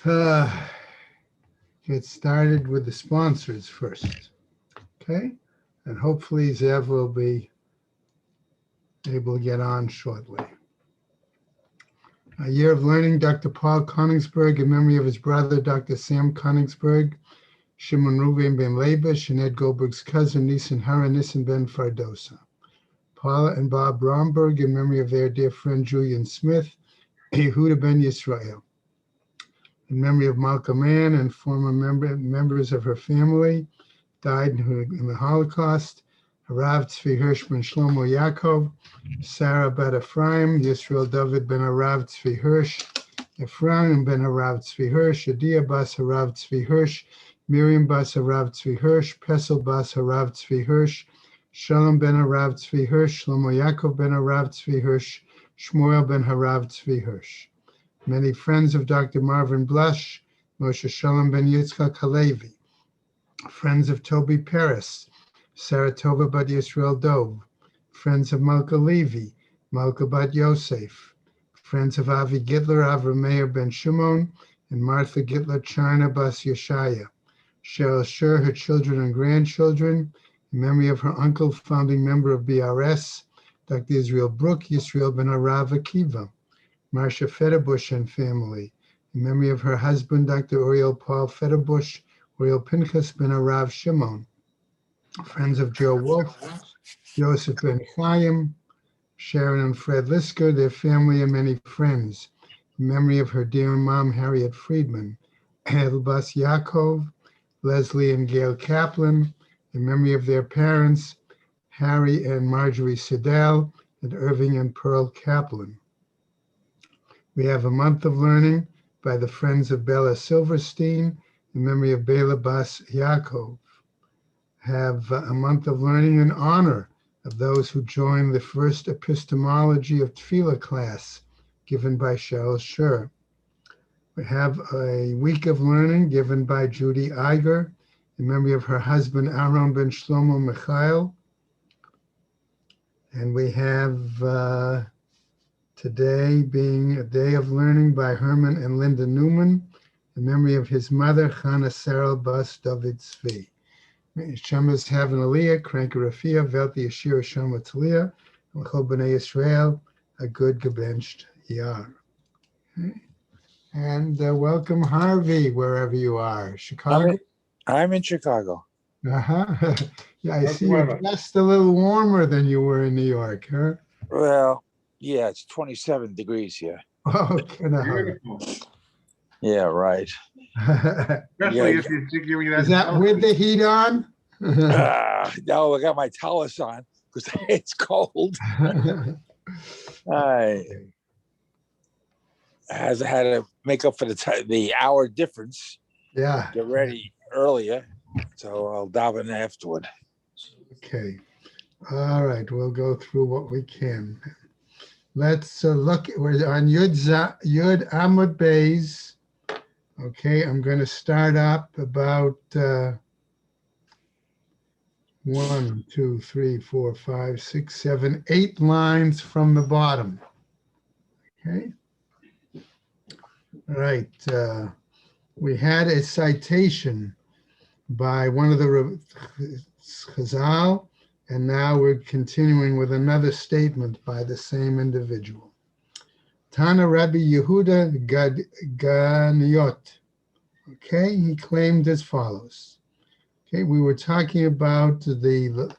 Uh, get started with the sponsors first, okay? And hopefully Zev will be able to get on shortly. A year of learning, Dr. Paul Koningsberg, in memory of his brother, Dr. Sam Koningsberg, Shimon Reuven ben Leba, Shaned Goldberg's cousin, Nisan Hara, Nisan ben Fardosa. Paula and Bob Romberg, in memory of their dear friend Julian Smith, Yehuda ben Yisrael. In memory of Malcolm Ann and former members of her family, died in the Holocaust, Harav Tzvi Hirschman Shlomo Yaakov, Sarah Bet Ephraim, Yisrael David ben Harav Tzvi Hirsch, Ephraim ben Harav Tzvi Hirsch, Adia bas Harav Tzvi Hirsch, Miriam bas Harav Tzvi Hirsch, Pesel bas Harav Tzvi Hirsch, Shalom ben Harav Tzvi Hirsch, Shlomo Yaakov ben Harav Tzvi Hirsch, Shmuel ben Harav Tzvi Hirsch. Many friends of Dr. Marvin Blush, Moshe Shalom ben Yitzchak Halevi, friends of Toby Paris, Sarah Tova bat Yisrael Dov, friends of Malka Levi, Malka bat Yosef, friends of Avi Gitler, Avram Meir ben Shimon, and Martha Gitler Charna bas Yeshaya, Cheryl Sher, her children and grandchildren, in memory of her uncle, founding member of BRS, Dr. Israel Brook, Yisrael ben Arav Akiva, Marcia Federbush and family, in memory of her husband, Dr. Oriel Paul Federbush, Oriel Pinchas ben Arav Shimon, friends of Joe Wolf, Joseph ben Chaim, Sharon and Fred Lisker, their family and many friends, in memory of her dear mom, Harriet Friedman, Elbas Yaakov, Leslie and Gail Kaplan, in memory of their parents, Harry and Marjorie Siddell, and Irving and Pearl Kaplan. We have a month of learning by the friends of Bella Silverstein, in memory of Bela Bas Yaakov. Have a month of learning in honor of those who joined the first epistemology of Tefillah class given by Cheryl Sher. We have a week of learning given by Judy Iger in memory of her husband Aaron ben Shlomo Michael. And we have today being a day of learning by Herman and Linda Newman in memory of his mother Chana Sarah Bas David Tzvi. Shema's having Aliyah, Kranka Rafia, Velti Yashira Shema Talia, and L'chol B'nai Yisrael, a good gebenched Yar. Okay. And welcome Harvey, wherever you are. Chicago? I'm in Chicago. Uh-huh. Yeah, I see you're just a little warmer than you were in New York, huh? Well, yeah, it's 27 degrees here. Oh, yeah, right. Especially if you're giving that. Is that with the heat on? No, I got my towels on because it's cold. I had to make up for the hour difference. Yeah. Get ready earlier, so I'll daven afterward. Okay. All right, we'll go through what we can. Let's look. We're on Yud Amud Beis. Okay, I'm going to start up about 1, 2, 3, 4, 5, 6, 7, 8 lines from the bottom. Okay. All right. We had a citation by one of the Chazal, and now we're continuing with another statement by the same individual. Tana Rabbi Yehuda Ganiyot. Okay, he claimed as follows. Okay, we were talking about the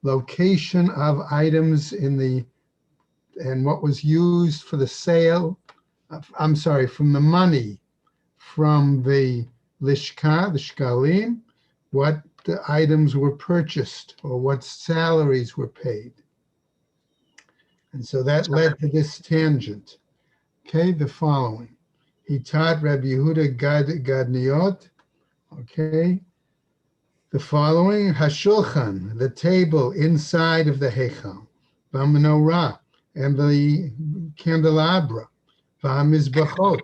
location of items and what was used for the sale. From the money from the lishka, the shkalim, what the items were purchased or what salaries were paid. And so that led to this tangent. Okay, the following. He taught Rabbi Yehuda Gadniot, okay, the following, Hashulchan, the table inside of the Heichal, V'menorah, and the candelabra, V'mizbachot,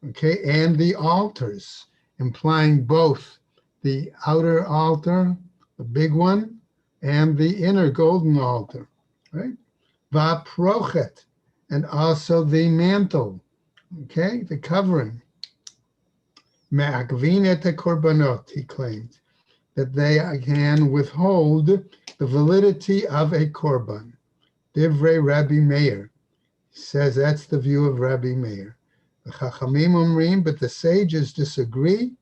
okay, and the altars, implying both the outer altar, the big one, and the inner golden altar, right? Va'prochet, and also the mantle, okay, the covering. me'akvin et korbanot, he claimed, that they can withhold the validity of a korban. Divrei Rabbi Meir says that's the view of Rabbi Meir. The Chachamim omrim, but the sages disagree,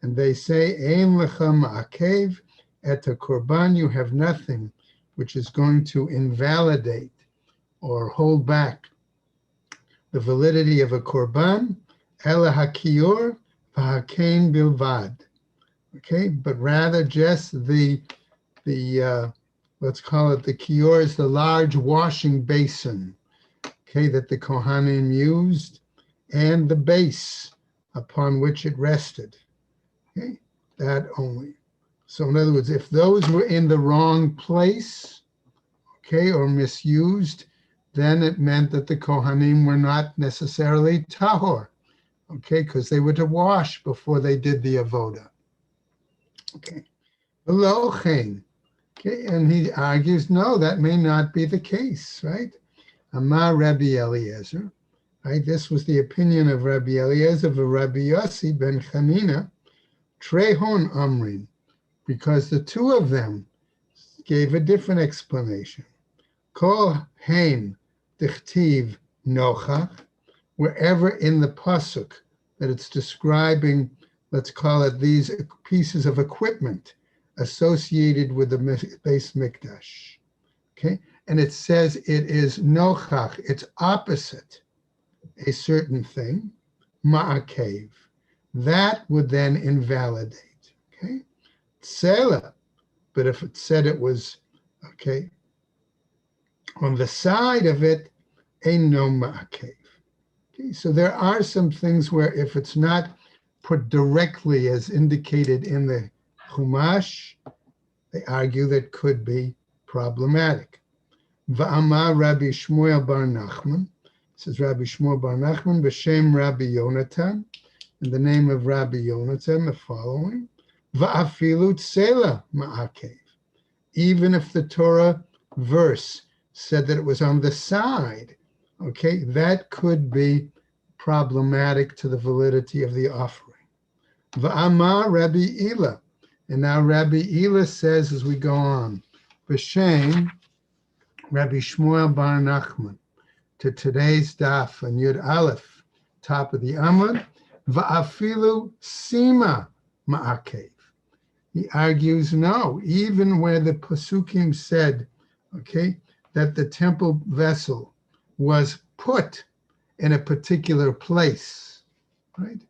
and they say, Ein lecha ma'akev et korban, you have nothing which is going to invalidate or hold back the validity of a korban, ela hakior v'hakein bilvad. Okay, but rather just the let's call it the kior, is the large washing basin, okay, that the Kohanim used, and the base upon which it rested. Okay, that only. So in other words, if those were in the wrong place, okay, or misused, then it meant that the Kohanim were not necessarily tahor, okay, because they were to wash before they did the avoda. Okay, below chen. Okay, and he argues, no, that may not be the case, right? Amar Rabbi Eliezer, right? This was the opinion of Rabbi Eliezer of Rabbi Yossi ben Chanina, Trehon Amrin, because the two of them gave a different explanation. Kol hein dichtiv nochach, wherever in the pasuk that it's describing, let's call it these pieces of equipment associated with the Beis Mikdash, okay? And it says it is nochach, it's opposite a certain thing, ma'akev. That would then invalidate, okay? Tsela, but if it said it was, okay, on the side of it, ein no ma'akev. Okay, so there are some things where if it's not put directly as indicated in the Chumash, they argue that could be problematic. Va'amar Rabbi Shmuel bar Nachman, says Rabbi Shmuel bar Nachman, b'shem Rabbi Yonatan, in the name of Rabbi Yonatan, the following, Va'afilu tsela ma'akev. Even if the Torah verse said that it was on the side, okay, that could be problematic to the validity of the offering. Va'amar Rabbi Ila, and now Rabbi Ila says as we go on, b'shem Rabbi Shmuel bar Nachman, to today's daf and Yud Aleph, top of the Amud, va'afilu sima ma'akev. He argues, no, even where the Pasukim said, okay, that the temple vessel was put in a particular place, right?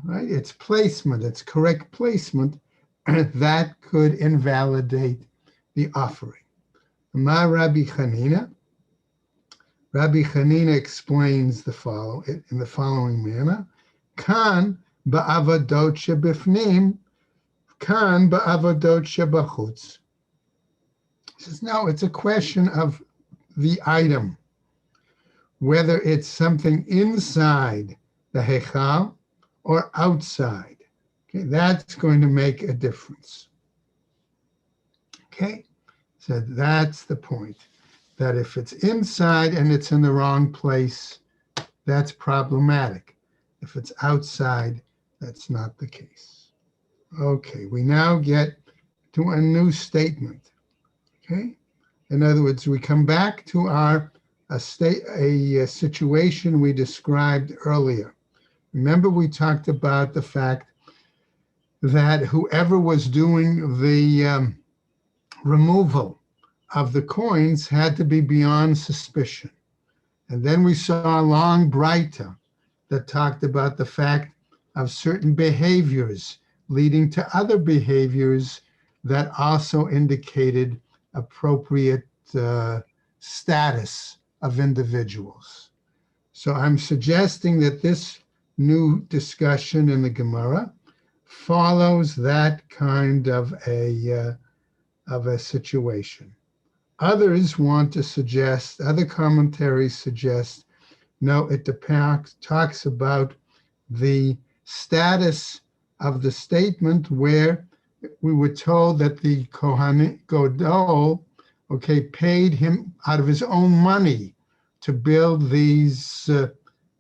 Right? It's placement, it's correct placement, that could invalidate the offering. Ma Rabbi Chanina. Rabbi Chanina explains the in the following manner: Kan ba'avadot shebifnim, kan ba'avadot shebachutz. He says, no, it's a question of the item, whether it's something inside the hechal or outside. Okay, that's going to make a difference. Okay, so that's the point, that if it's inside and it's in the wrong place, that's problematic. If it's outside, that's not the case. Okay, we now get to a new statement. Okay, in other words, we come back to a situation we described earlier. Remember, we talked about the fact that whoever was doing the removal of the coins had to be beyond suspicion. And then we saw a long braita that talked about the fact of certain behaviors leading to other behaviors that also indicated appropriate status of individuals. So I'm suggesting that this new discussion in the Gemara follows that kind of a situation. Others want to suggest, other commentaries suggest, no, it talks about the status of the statement where we were told that the Kohen Gadol, okay, paid him out of his own money to build these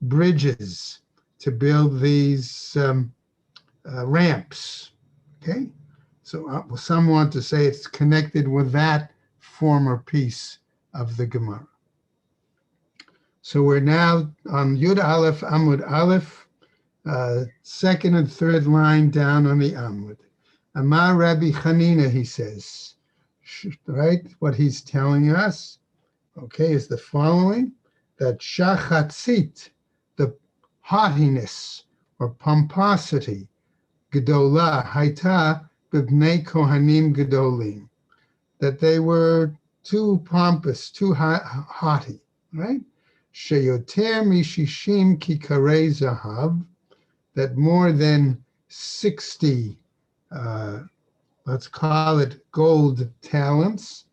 bridges, to build these ramps. Okay, so some want to say it's connected with that former piece of the Gemara. So we're now on Yud Aleph, Amud Aleph, second and third line down on the Amud. Amar Rabbi Chanina, he says, right? What he's telling us, okay, is the following, that shachatzit, the haughtiness or pomposity, gedola, haita, b'bnei kohanim gedolim, that they were too pompous, too haughty, right? Sheyoter mishishim kikarei zahav, that more than 60, let's call it gold talents,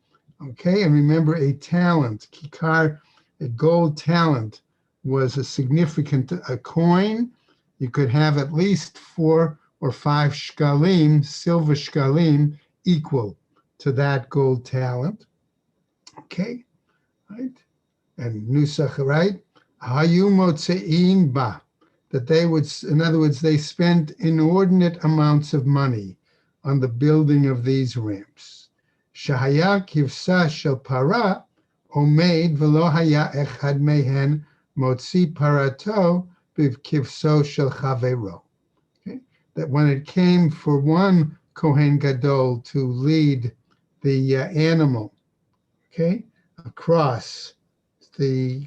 okay? And remember, a talent, kikar, a gold talent, was a significant coin. You could have at least 4 or 5 shkalim, silver shkalim, equal to that gold talent. Okay, right? And nusach, right? Hayu motzein ba, that they would, in other words, they spent inordinate amounts of money on the building of these ramps. Shahaya kivsa shel para omeid v'lo haya echad mehen motzi parato b'kivso shel chavero. Okay, that when it came for one Kohen Gadol to lead the animal, okay, across the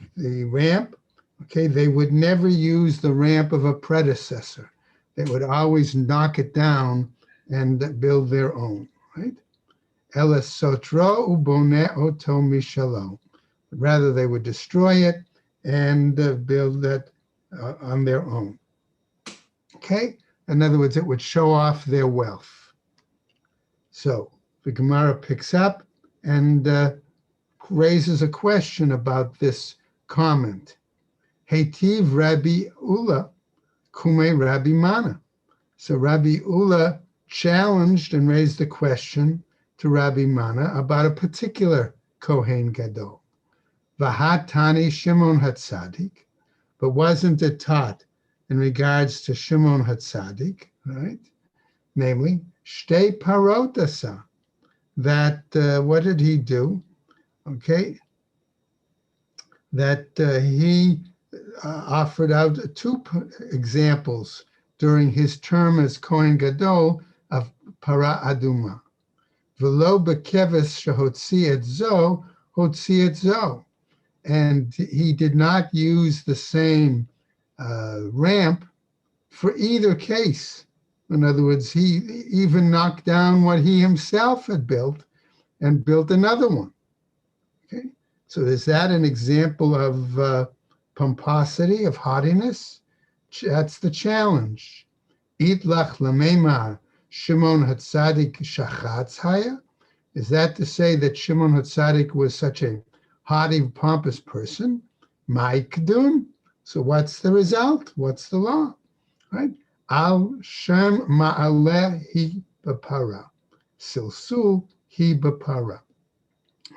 ramp, okay, they would never use the ramp of a predecessor. They would always knock it down and build their own, right? Ela sotro ubone oto mishalo. Rather, they would destroy it and build that on their own. Okay? In other words, it would show off their wealth. So the Gemara picks up and raises a question about this comment. Heitiv Rabbi Ula kume Rabbi Mana. So Rabbi Ula challenged and raised a question to Rabbi Mana about a particular Kohen Gadol. Vahatani Shimon Hatzadik, but wasn't it taught in regards to Shimon Hatzadik, right? Namely, Shtei Parotasa, that what did he do? Okay, that he offered out 2 examples during his term as Kohen Gadol of Para Aduma. V'lo bekeves shehotzi et zo, hotzi et zo. And he did not use the same ramp for either case. In other words, he even knocked down what he himself had built and built another one. Okay, so is that an example of pomposity, of haughtiness? That's the challenge. Itlach lamemar Shimon Hatzadik shachatz haya. Is that to say that Shimon Hatzadik was such a haughty, pompous person? Ma'ikdun. So what's the result? What's the law? Right? Al shem ma'aleh hi b'para. Silsul hi b'para.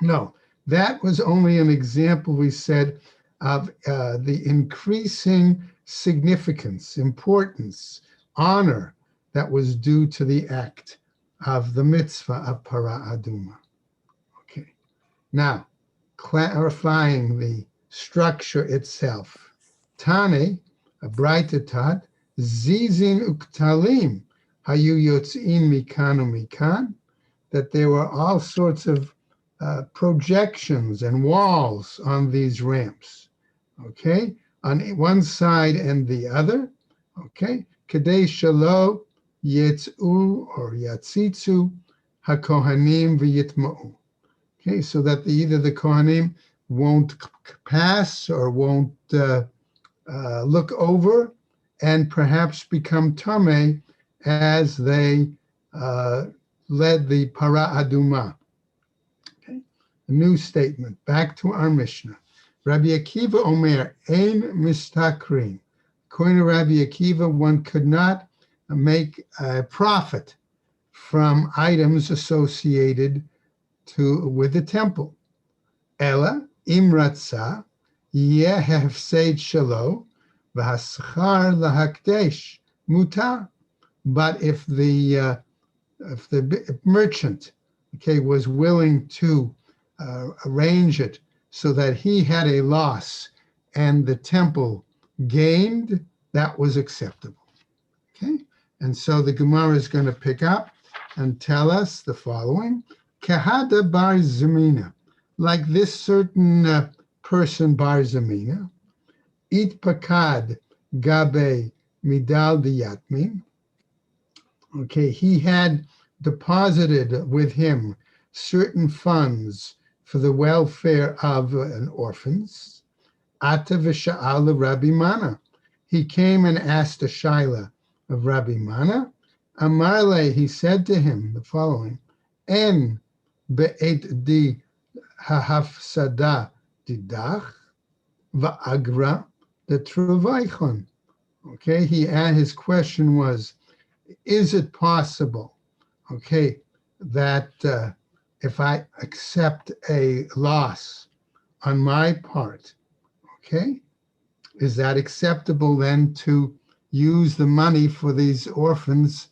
No, that was only an example, we said, of the increasing significance, importance, honor that was due to the act of the mitzvah of Para Aduma. Okay, now clarifying the structure itself. Tane, a brighter tat, zizin uktalim, hayu yotzin mikan umikan, that there were all sorts of projections and walls on these ramps, okay, on one side and the other, okay, kadei shalo yitzu or yatzitzu hakohanim v'yitma'u, okay, so that either the kohanim won't pass or won't look over and perhaps become tameh as they led the Para Aduma. Okay, a new statement. Back to our Mishnah. Rabbi Akiva Omer, Ein mistakrin. According to Rabbi Akiva, one could not make a profit from items associated with the temple. Ella imratza yeh hefseid shalo v'haschar lahakdesh mutar. But if the merchant, okay, was willing to arrange it so that he had a loss and the temple gained, that was acceptable. Okay, and so the Gemara is going to pick up and tell us the following: Kahada bar Zamina, like this certain person bar Zamina, it pakad gabe midal diyatmin. Okay, he had deposited with him certain funds for the welfare of orphans. Ata v'sha'al Rabbi Mana. He came and asked a shaila of Rabbi Mana. Amarle, he said to him the following: En be'et di hahafsada didach va'agra detruvaychon. Okay, his question was, is it possible, okay, that if I accept a loss on my part, okay, is that acceptable then to use the money for these orphans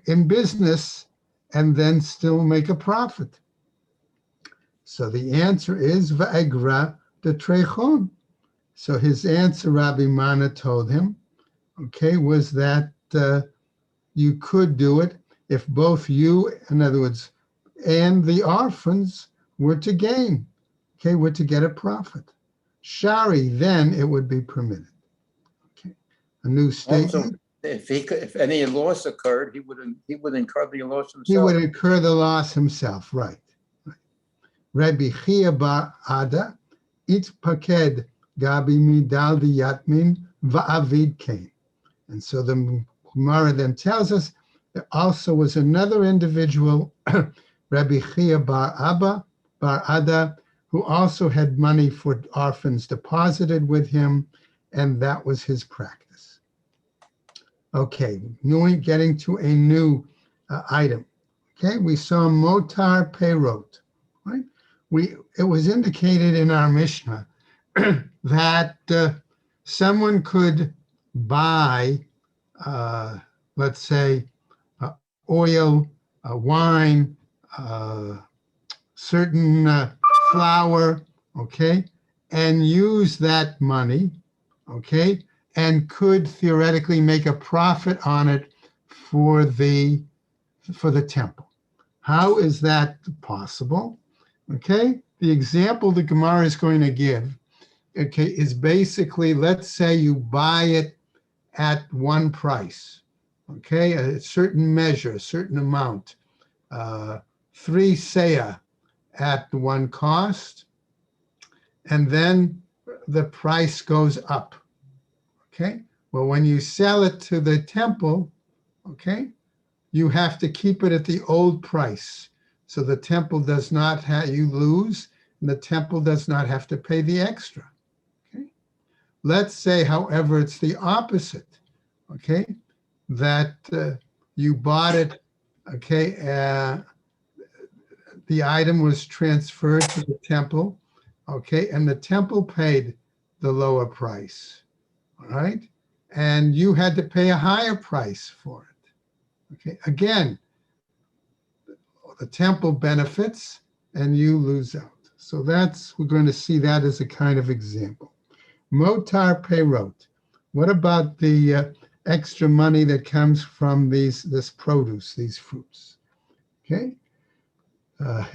in business and then still make a profit? So the answer is va'agra de trechon. So his answer, Rabbi Mana told him, okay, was that you could do it if both you, in other words, and the orphans were to gain, okay, were to get a profit. Shari, then it would be permitted. Okay, a new statement. Also, if any loss occurred, he would incur the loss himself. He would incur the loss himself, right? Rabbi Chia bar Ada, it paked gabi midal diyatmin va'avid came. And so the Gemara then tells us there also was another individual, Rabbi Chia bar Ada, who also had money for orphans deposited with him, and that was his practice. Okay, getting to a new item. Okay, we saw motar peirot, right? It was indicated in our Mishnah that someone could buy, let's say, oil, wine, certain flour, okay, and use that money, okay, and could theoretically make a profit on it for the temple. How is that possible? Okay, the example the Gemara is going to give, okay, is basically, let's say you buy it at one price, okay, a certain measure, a certain amount, 3 seah at one cost, and then the price goes up, okay? Well, when you sell it to the temple, okay, you have to keep it at the old price. So the temple does not have, you lose, and the temple does not have to pay the extra, okay? Let's say, however, it's the opposite, okay, that you bought it, okay, the item was transferred to the temple, okay, and the temple paid the lower price, all right, and you had to pay a higher price for it, okay. Again, the temple benefits and you lose out. So we're going to see that as a kind of example. Motar peirot. What about the extra money that comes from this produce, these fruits? Okay.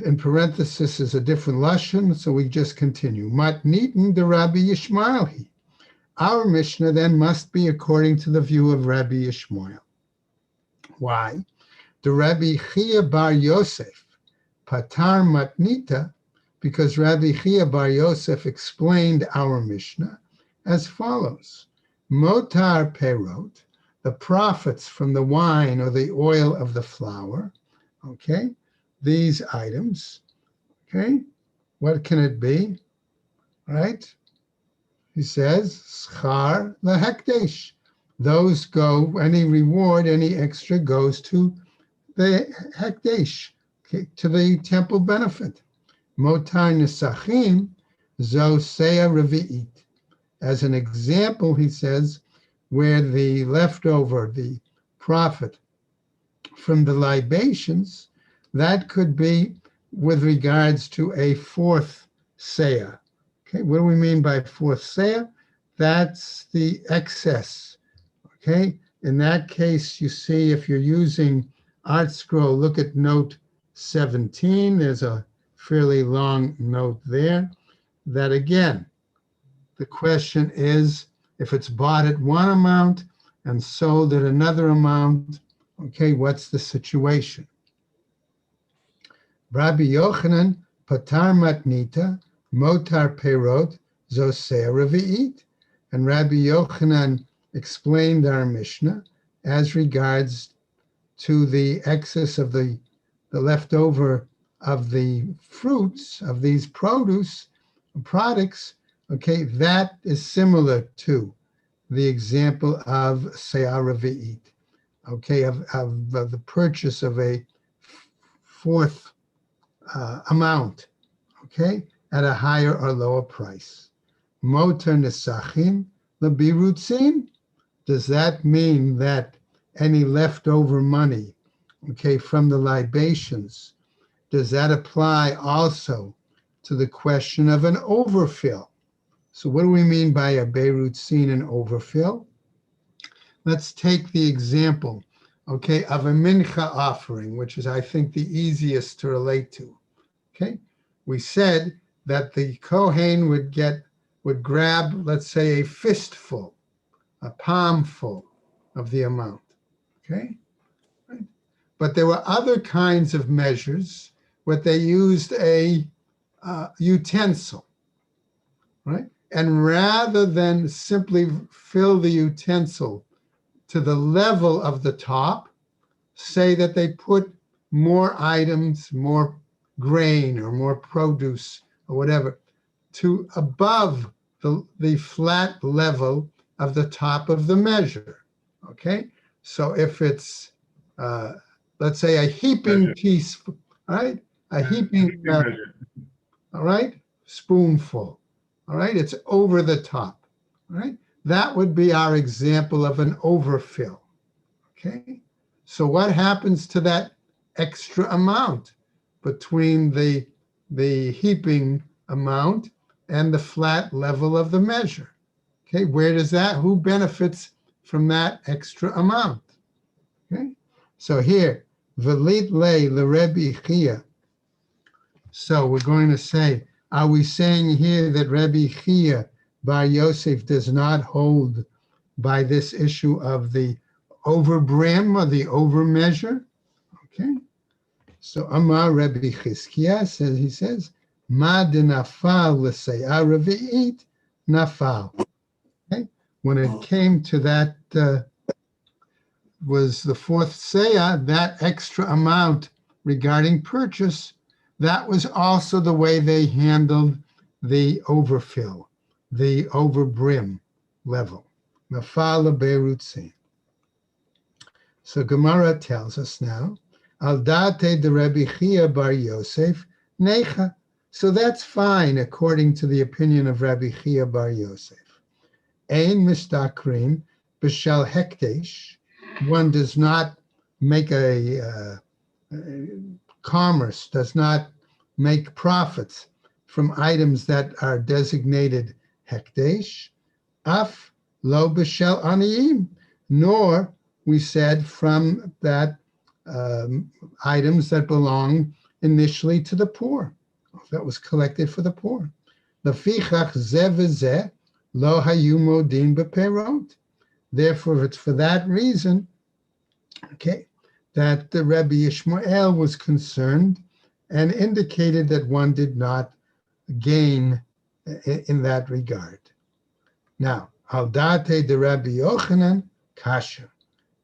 In parenthesis is a different lashon, so we just continue. Matnitin de Rabbi Yishmael. Our Mishnah then must be according to the view of Rabbi Yishmael. Why? The Rabbi Chia bar Yosef patar matnita, because Rabbi Chia bar Yosef explained our Mishnah as follows: Motar peirot, the profits from the wine or the oil of the flour, okay, these items, okay, what can it be, right? He says, schar lahekdesh, those go, any reward, any extra goes to the hekdesh, okay, to the temple benefit. Motar nesachim zo seah revi'it. As an example, he says, where the leftover, the profit from the libations, that could be with regards to a fourth seah. Okay, what do we mean by fourth seah? That's the excess. Okay, in that case, you see if you're using Art Scroll, look at note 17. There's a fairly long note there. That again, the question is, if it's bought at one amount and sold at another amount, okay, what's the situation? Rabbi Yochanan patar matnita motar perot zoseh revi'it. And Rabbi Yochanan explained our Mishnah as regards to the excess of the leftover of the fruits of these products. Okay, that is similar to the example of Se'ah Revi'it, okay, of the purchase of a fourth amount, okay, at a higher or lower price. Motor Nesachim Lebirutzin, does that mean that any leftover money, okay, from the libations, does that apply also to the question of an overfill? So what do we mean by a Beirut-Sin and overfill? Let's take the example, okay, of a mincha offering, which is, I think, the easiest to relate to, okay? We said that the Kohen would grab, let's say, a fistful, a palmful of the amount, okay? Right? But there were other kinds of measures where they used a utensil, right? And rather than simply fill the utensil to the level of the top, say that they put more items, more grain or more produce or whatever, to above the flat level of the top of the measure, okay? So if it's, let's say, a heaping teaspoon, right? A heaping, all right, spoonful. All right, it's over the top, all right? That would be our example of an overfill, okay? So what happens to that extra amount between the heaping amount and the flat level of the measure? Okay, where does that, who benefits from that extra amount? Okay, so here, Velit le Rebbe Chia. So we're going to say, are we saying here that Rebbe Chia Bar Yosef does not hold by this issue of the overbrim or the overmeasure? Okay. So Amar Rebbe Chizkiah says, he says, Ma de nafal l'sei'ah revi'it nafal. Okay. When it came to that, was the fourth se'ah, that extra amount regarding purchase, that was also the way they handled the overfill, the overbrim level. Nafal berutzin. So Gemara tells us now, al date de Rebbe Chia Bar Yosef necha. So that's fine according to the opinion of Rabbi Chia Bar Yosef. Ein mistakrin b'shel hekdesh. One does not make a commerce, does not make profits from items that are designated hekdesh. Af lo b'shel aniyim, nor, we said, from that items that belong initially to the poor, that was collected for the poor. Lefichach zeh v'zeh lo hayu modin b'perot. Therefore, it's for that reason, okay, that the Rebbe Yishmael was concerned and indicated that one did not gain in that regard. Now, al date de Rabbi Yochanan kasha.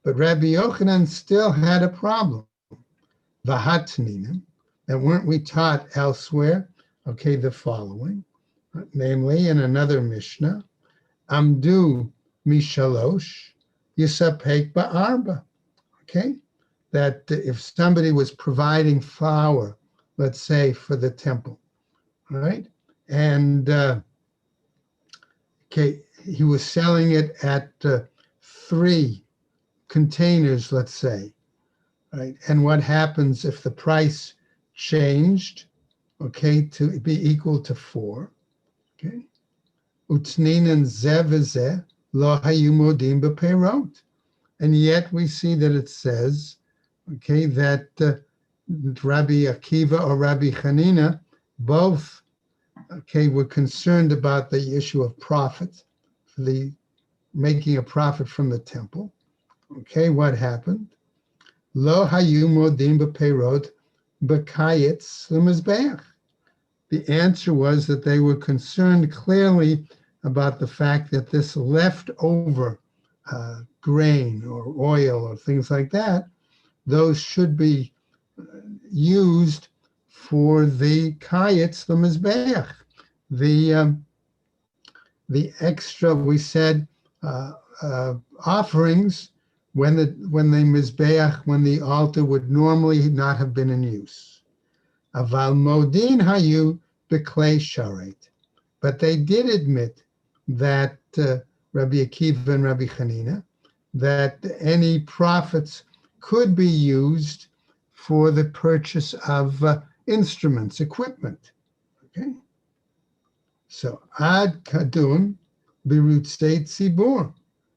But Rabbi Yochanan still had a problem. Vahatninim, and weren't we taught elsewhere, okay, the following, namely in another Mishnah, Amdu mishalosh yisapek ba'arba, okay, that if somebody was providing flour, let's say, for the temple, right, and okay, he was selling it at 3 containers, let's say, right? And what happens if the price changed, okay, to be equal to 4, okay? Utninen ze v'ze lo hayu modim b'peirot. And yet we see that it says, okay, that Rabbi Akiva or Rabbi Hanina both, okay, were concerned about the issue of profit, the making a profit from the temple. Okay, what happened? Lo hayu modim b'peirot b'kayetz l'mizbeach. The answer was that they were concerned clearly about the fact that this leftover grain or oil or things like that, those should be used for the kayetz, the mizbeach, the extra, we said, offerings when the mizbeach, when the altar would normally not have been in use. Aval modin hayu b'klei sharet. But they did admit that Rabbi Akiva and Rabbi Hanina, that any profits could be used for the purchase of instruments, equipment. Okay. So ad kadun birutzei tzibur.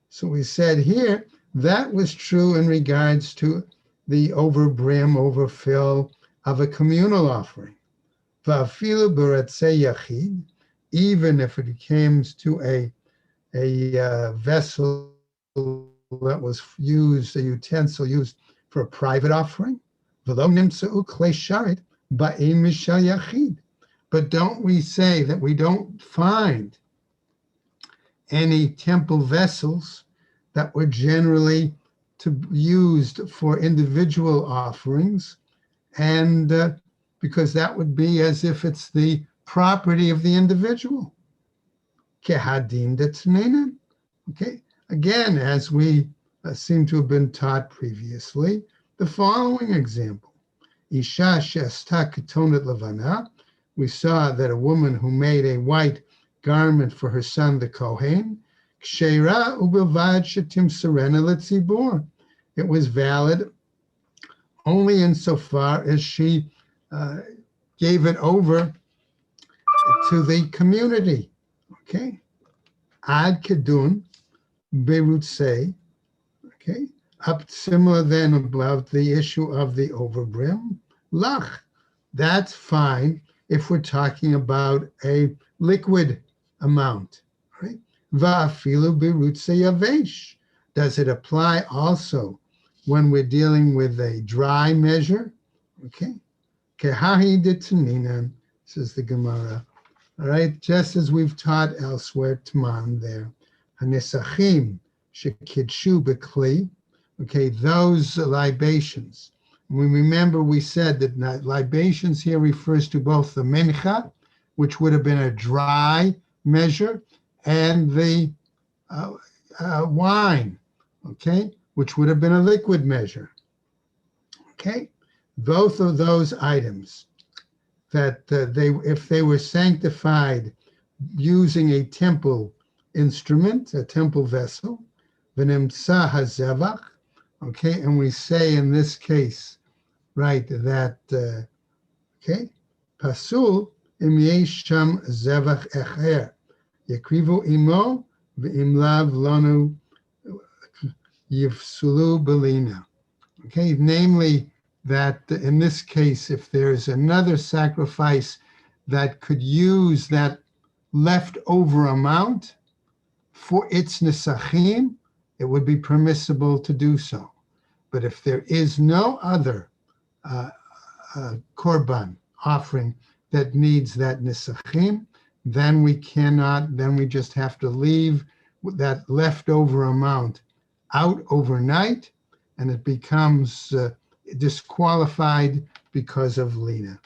So we said here that was true in regards to the overbrim, overfill of a communal offering. Va'afilu b'ratzei yachid, even if it came to a vessel that was used, a utensil used for a private offering. V'lo nimtza'u klei sharet ba'im mishal yachid. But don't we say that we don't find any temple vessels that were generally used for individual offerings, and because that would be as if it's the property of the individual. Kehadin detznenen. Okay. Again, as we seem to have been taught previously, the following example: Isha she'asta ketonet levana. We saw that a woman who made a white garment for her son, the Kohen, ksheira ubilvad shetimserena letzibur. It was valid only insofar as she gave it over to the community. Okay, ad kedun berutzei. Okay, up similar then about the issue of the overbrim. Lach, that's fine if we're talking about a liquid amount, right? Va'afilu berutzei yavesh. Does it apply also when we're dealing with a dry measure? Okay. Kehahi detaninan, says the Gemara. All right, just as we've taught elsewhere, Tman there. Hanesachim shekidshu bekli. Okay, those libations. We remember we said that libations here refers to both the mincha, which would have been a dry measure, and the wine, okay, which would have been a liquid measure. Okay, both of those items that if they were sanctified using a temple instrument, a temple vessel, v'nimtza hazevach, okay, and we say in this case, right, that, okay, pasul im yesh sham zevach echer, yakrivu imo v'im lav lanu yivsulu belina. Okay, namely that in this case, if there's another sacrifice that could use that leftover amount for its nesachim, it would be permissible to do so. But if there is no other korban offering that needs that nesachim, then we cannot, then we just have to leave that leftover amount out overnight, and it becomes disqualified because of lina.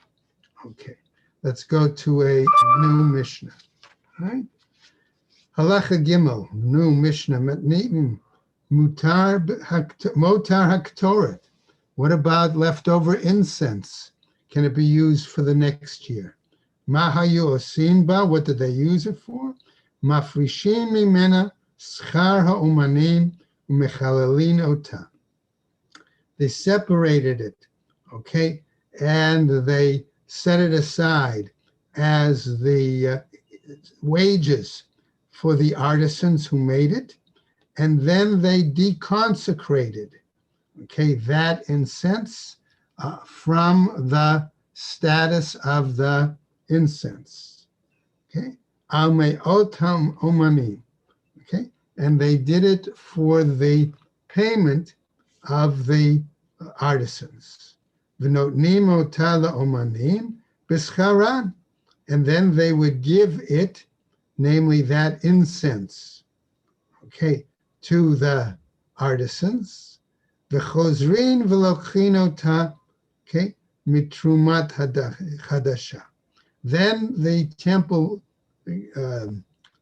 Okay, let's go to a new Mishnah. All right, Halacha Gimel, new Mishnah. Motar haktoret. What about leftover incense? Can it be used for the next year? Mahayu osin ba. What did they use it for? Mafrishin mimena schar ha'umanim u'mechalalin ota. They separated it, okay, and they set it aside as the wages for the artisans who made it, and then they deconsecrated, okay, that incense from the status of the incense, okay, al me'otam omanim, okay, and they did it for the payment of the artisans. V'notnim ota la'omanim b'scharan, and then they would give it, namely that incense, okay, to the artisans. V'chozrin v'lokchin ota, okay, mitrumat hadasha. Then the temple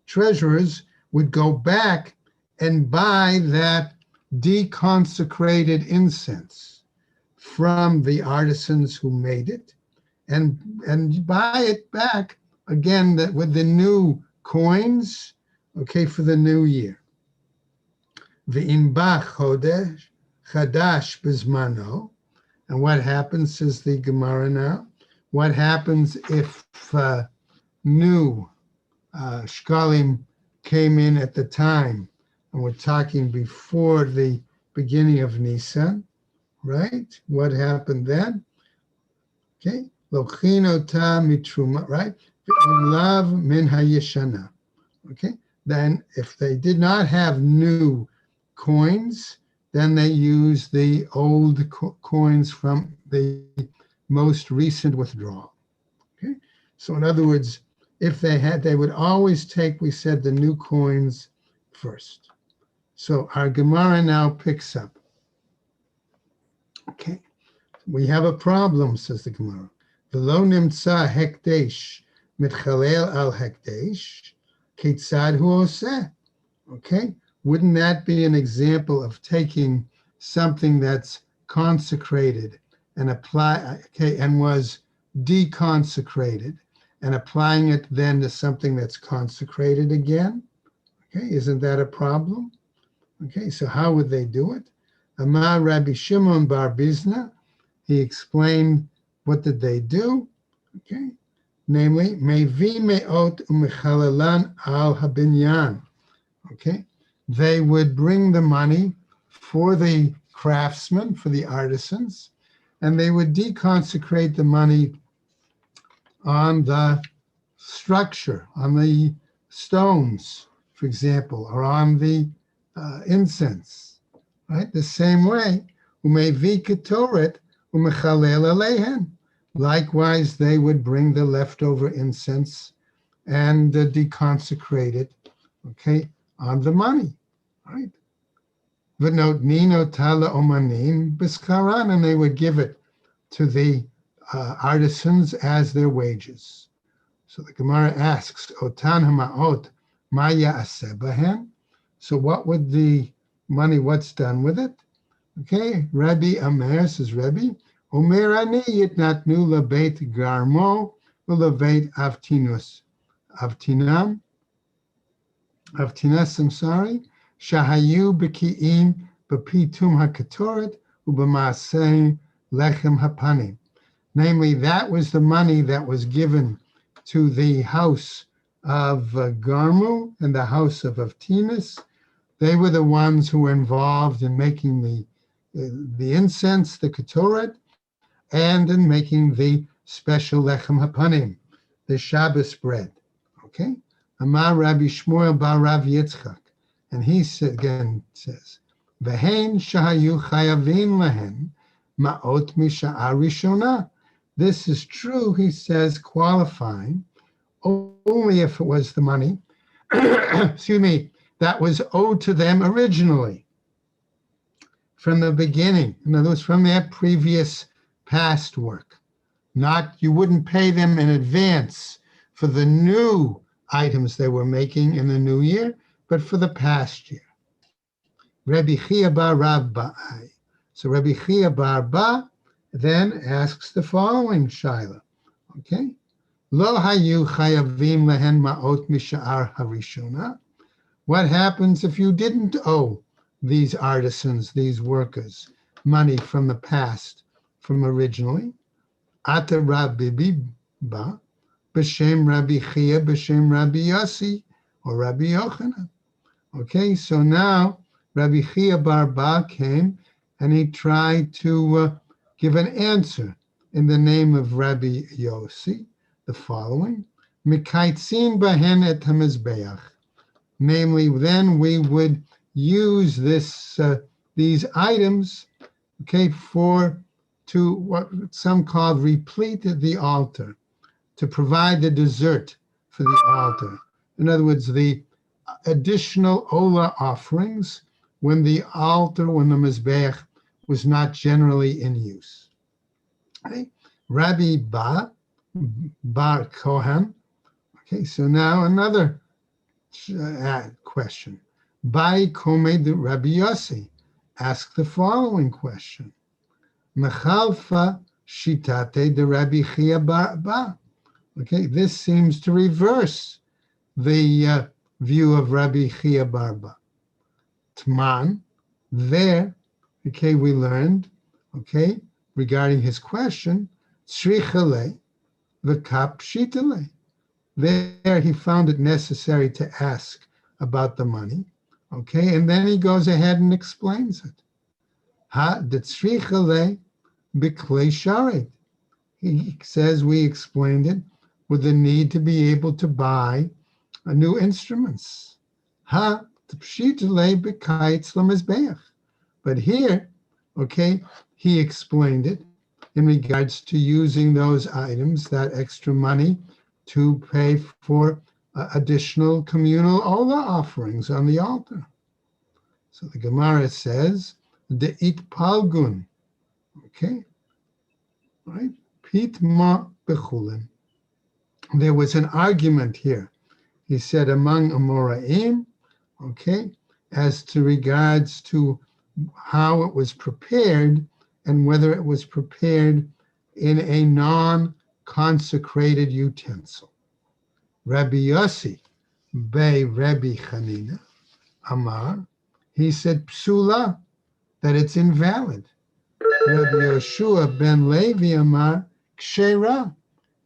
treasurers would go back and buy that deconsecrated incense from the artisans who made it, and buy it back again with the new coins, okay, for the new year. V'imba chodesh chadash bizmano, and what happens, says the Gemara now, what happens if new shkalim came in at the time, and we're talking before the beginning of Nisan, right? What happened then? Okay, lochinota mitruma, right? Lav min hayeshana. Okay, then if they did not have new coins, then they use the old coins from the most recent withdrawal. Okay, so in other words, if they had, they would always take, we said, the new coins first. So our Gemara now picks up. Okay, we have a problem, says the Gemara. V'lo nimtza hekdesh mitchalel al hekdesh, kitzad hu oseh. Okay, wouldn't that be an example of taking something that's consecrated and apply, okay, and was deconsecrated, and applying it then to something that's consecrated again? Okay, isn't that a problem? Okay, so how would they do it? Amar Rabbi Shimon bar Bizna, he explained what did they do? Okay, namely, mevi me'ot u'mechalalan al habinyan. Okay, they would bring the money for the craftsmen, for the artisans, and they would deconsecrate the money on the structure, on the stones, for example, or on the incense, right? The same way, umevi ketoret umechalel alehen. Likewise, they would bring the leftover incense and deconsecrate it, okay, on the money, right? V'notnin otala omanim b'scharan, and they would give it to the artisans as their wages. So the Gemara asks, Otan ha'ma'ot ma ya'aseh bahem? So what would the money, what's done with it? Okay, Rabbi Amer, says Rabbi, Omer ani yitnatnu lebeit garmo u'lebeit avtinas, I'm sorry, shahayu b'ki'im b'pitum ha'ketoret u'b'maaseh lechem hapanim. Namely, that was the money that was given to the house of Garmu and the house of Avtinas. They were the ones who were involved in making the incense, the ketoret, and in making the special lechem hapanim, the Shabbos bread. Okay, Amar Rabbi Shmuel bar Rav Yitzchak, and he again says, "V'hein shahayu chayavim lahen ma'ot misha'ar rishona." This is true, he says, qualifying only if it was the money, excuse me, that was owed to them originally from the beginning. In other words, from their previous past work. Not, you wouldn't pay them in advance for the new items they were making in the new year, but for the past year. Rabbi Chia bar Rabbi. So Rabbi Chia bar Ba then asks the following shaila. Okay, lo hayu chayavim lehen ma'ot misha'ar harishona. What happens if you didn't owe these artisans, these workers, money from the past, from originally. Ata Rabbi Ba, B'Shem Rabbi Chia, B'Shem Rabbi Yossi, or Rabbi Yochanan. Okay, so now Rabbi Chia Bar Ba came and he tried to give an answer in the name of Rabbi Yossi, the following: Mikaitzin bahen et hamizbeach. Namely, then we would use these items, okay, to what some call replete the altar, to provide the dessert for the altar. In other words, the additional Ola offerings when the altar, when the Mizbeach was not generally in use. Okay? Rabbi Bar Kohan. Okay, so now another question. Bai Kome the Rabbi Yossi asked the following question. Mechalfa shitate de Rabbi Chia Bar Ba. Okay, this seems to reverse the view of Rabbi Chia Bar Ba. Tman, there, okay, we learned, okay, regarding his question, Tzrichale, v'kap shitale. There he found it necessary to ask about the money, okay, and then he goes ahead and explains it. Ha detzrichale b'klei sharet. He says we explained it with the need to be able to buy new instruments. Ha t'pshitale b'kaitz lamizbeach. But here, okay, he explained it in regards to using those items, that extra money, to pay for additional communal Ola offerings on the altar. So the Gemara says, the it palgun, okay, right? Pitma bechulin. There was an argument here. He said among Amoraim, okay, as to regards to how it was prepared and whether it was prepared in a non-consecrated utensil. Rabbi Yossi Bey Rabbi Chanina Amar, he said psula, that it's invalid. Rabbi Yoshua ben Levi Amar kshera,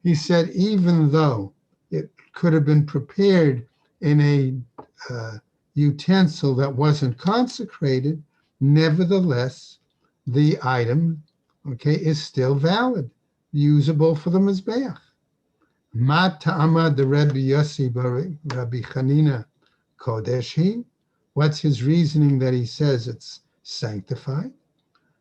he said even though it could have been prepared in a utensil that wasn't consecrated, nevertheless, the item, okay, is still valid, usable for the Mizbeach. Ma ta'ama de Rabbi Yossi Rabbi Chanina Kodeshi. What's his reasoning that he says it's sanctified?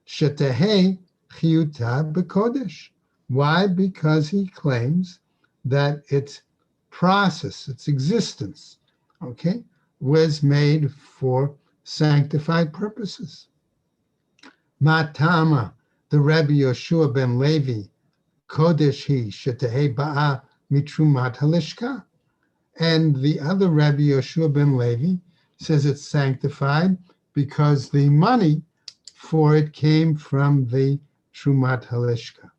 Shetehei chiyuta b'kodesh. Why? Because he claims that its process, its existence, okay, was made for sanctified purposes. Matama, the Rabbi Yoshua ben Levi, Kodesh hi shetehei ba'a mitrumat halishka. And the other Rabbi Yoshua ben Levi says it's sanctified because the money for it came from the Trumat Halishka.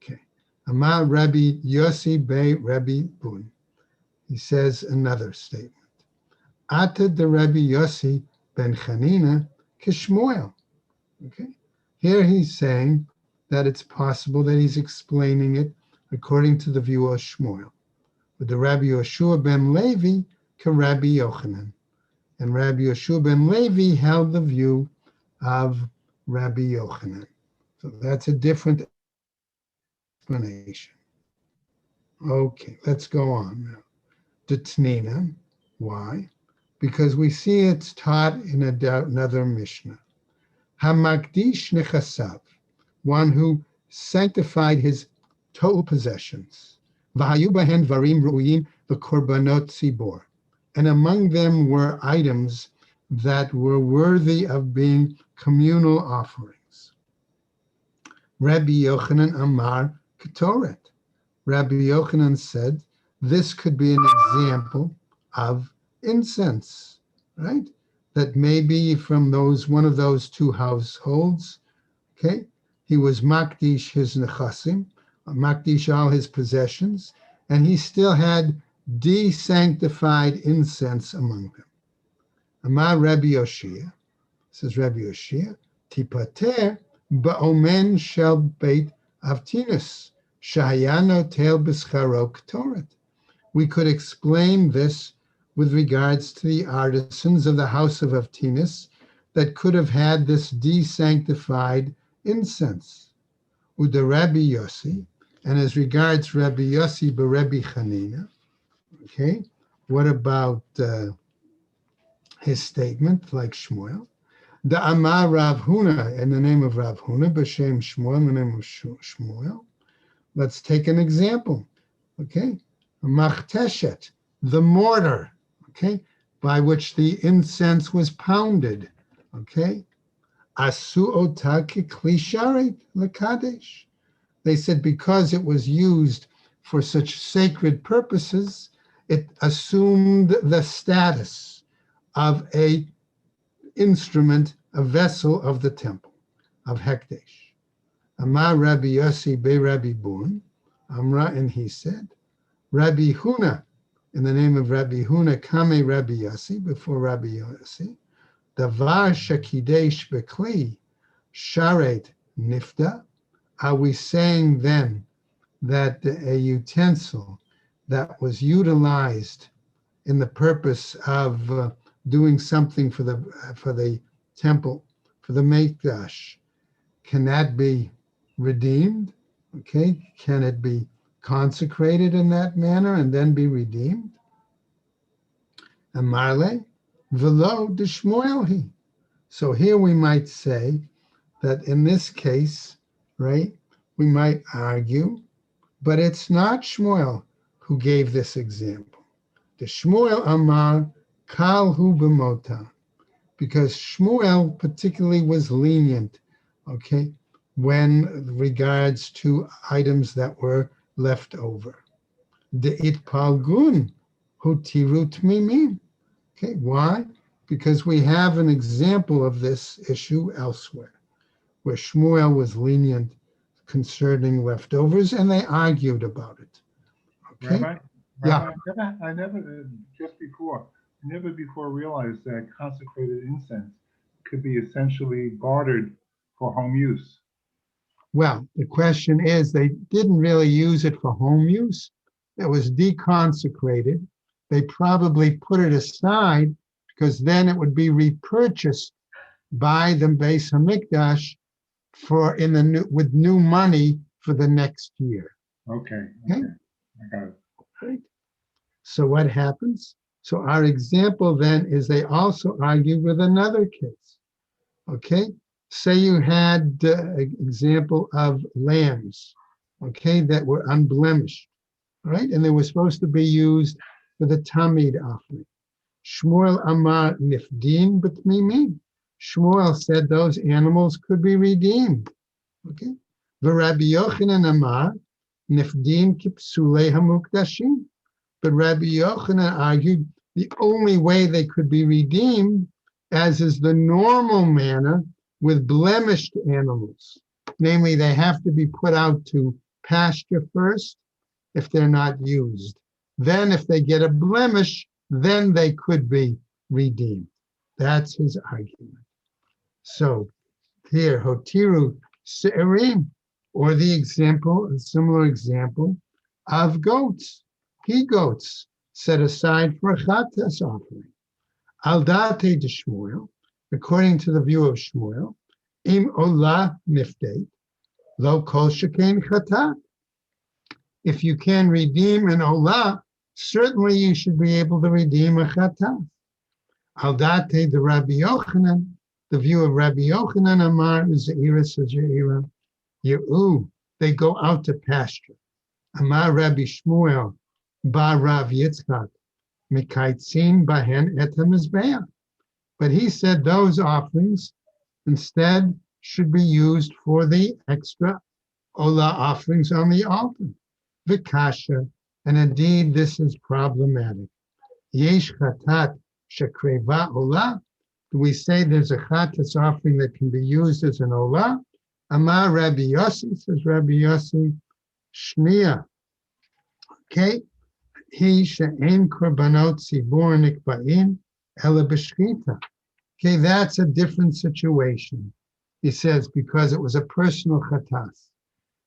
Okay. Amar Rabbi Yossi Bey Rabbi Bun. He says another statement. Ata de Rabbi Yossi ben Chanina Kishmoel. Okay. Here he's saying that it's possible that he's explaining it according to the view of Shmuel. With the Rabbi Yoshua ben Levi to Rabbi Yochanan. And Rabbi Yoshua ben Levi held the view of Rabbi Yochanan. So that's a different explanation. Okay, let's go on now. The Tnina, why? Because we see it's taught in another Mishnah. Hamakdish nechasav, one who sanctified his total possessions. V'hayu bahen varim ru'im v'korbanot tzibor. And among them were items that were worthy of being communal offerings. Rabbi Yochanan Amar Ketoret. Rabbi Yochanan said this could be an example of incense, right? That may be from one of those two households. Okay, he was makdish his nechasim, makdish all his possessions, and he still had desanctified incense among them. Amar Rabbi Yoshia, says Rabbi Yoshia, tipater ba'omen shel beit avtinus, shahayano tel b'scharo k'toret. We could explain this with regards to the artisans of the house of Avtinus that could have had this desanctified incense. Uda Rabbi Yossi, and as regards Rabbi Yossi Rabbi Chanina, okay, what about his statement, like Shmuel? The Amar Rav Huna, in the name of Rav Huna, B'Shem Shmuel, in the name of Shmuel. Let's take an example, okay? Machteshet, the mortar, okay, by which the incense was pounded, okay? Asu ota kikli sharet lekadesh. They said because it was used for such sacred purposes, it assumed the status of a instrument, a vessel of the temple, of Hekdesh. Amar Rabbi Yossi be Rabbi Bun, Amra, and he said, Rabbi Huna, in the name of Rabbi Huna, Kame Rabbi Yossi, before Rabbi Yossi, Davar Shakidesh Bekli, Sharet Nifta. Are we saying then that a utensil that was utilized in the purpose of doing something for the temple, for the Mikdash, can that be redeemed? Okay, can it be consecrated in that manner and then be redeemed? Amarle velo de Shmuelhi. So here we might say that in this case, right, we might argue, but it's not Shmuel who gave this example. The Shmuel Amar Kal hu b'mota, because Shmuel particularly was lenient, okay, when regards to items that were left over. The itpalgun hu tirut mimim. Okay, why? Because we have an example of this issue elsewhere, where Shmuel was lenient concerning leftovers, and they argued about it. Okay. Rabbi, Yeah. I never realized that consecrated incense could be essentially bartered for home use. Well, the question is, they didn't really use it for home use. It was deconsecrated. They probably put it aside because then it would be repurchased by the Beis Hamikdash with new money for the next year. Okay. Okay. I got it. Right. So what happens? So our example then is they also argue with another case. Okay. Say you had an example of lambs, okay, that were unblemished, right? And they were supposed to be used for the Tamid offering. Shmuel Amar Nifdin B'tmimim. Shmuel said those animals could be redeemed. Okay. Rabbi Yochanan Amar Nifdin Kipsulei Hamukdashim. But Rabbi Yochanan argued the only way they could be redeemed, as is the normal manner with blemished animals. Namely, they have to be put out to pasture first if they're not used. Then if they get a blemish, then they could be redeemed. That's his argument. So here, Hotiru Se'erim, or the example, a similar example of goats, he-goats set aside for a chatas offering. Al date de Shmuel, according to the view of Shmuel, im olah niftet, lo kol shekain chatat. If you can redeem an olah, certainly you should be able to redeem a chatat. Al date de Rabbi Yochanan, the view of Rabbi Yochanan Amar Zeira Sajeira Ye'u, they go out to pasture. Amar Rabbi Shmuel Ba Rav Yitzchak Mikaitzin Bahen Et HaMizbeach. But he said those offerings instead should be used for the extra olah offerings on the altar. Vikasha, and indeed this is problematic. Yesh chatat shekreva olah. Do we say there's a chatas offering that can be used as an olah? Amar Rabbi Yossi, says Rabbi Yossi, Shnia. Okay, he she'en korbanot tzibur nikba'in ela b'shchita. Okay, that's a different situation. He says, because it was a personal chatas,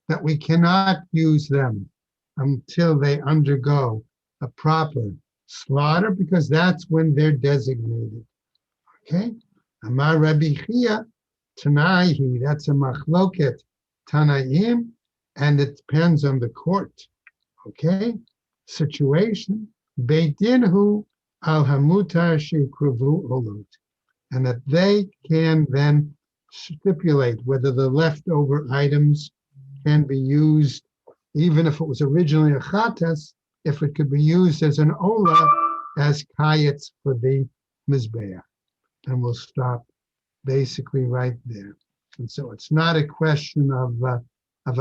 that we cannot use them until they undergo a proper slaughter, because that's when they're designated. Okay? Amar Rabbi Chia, Tanaihi, that's a machloket Tanaim, and it depends on the court. Okay? Situation. Beit Dinhu al hamutar shekruvu olot. And that they can then stipulate whether the leftover items can be used, even if it was originally a chatas, if it could be used as an ola, as kayetz for the mizbeah. And we'll stop basically right there. And so it's not a question of a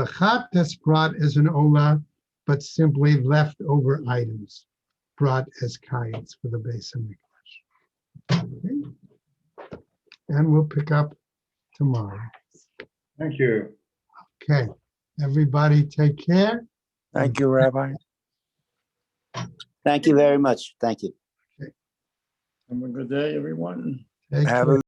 chatas brought as an ola, but simply leftover items brought as kayetz for the Beis HaMikdash. Okay. And we'll pick up tomorrow. Thank you. Okay, everybody take care. Thank you, Rabbi. Thank you very much. Thank you. Have a good day, everyone. Take Have care. a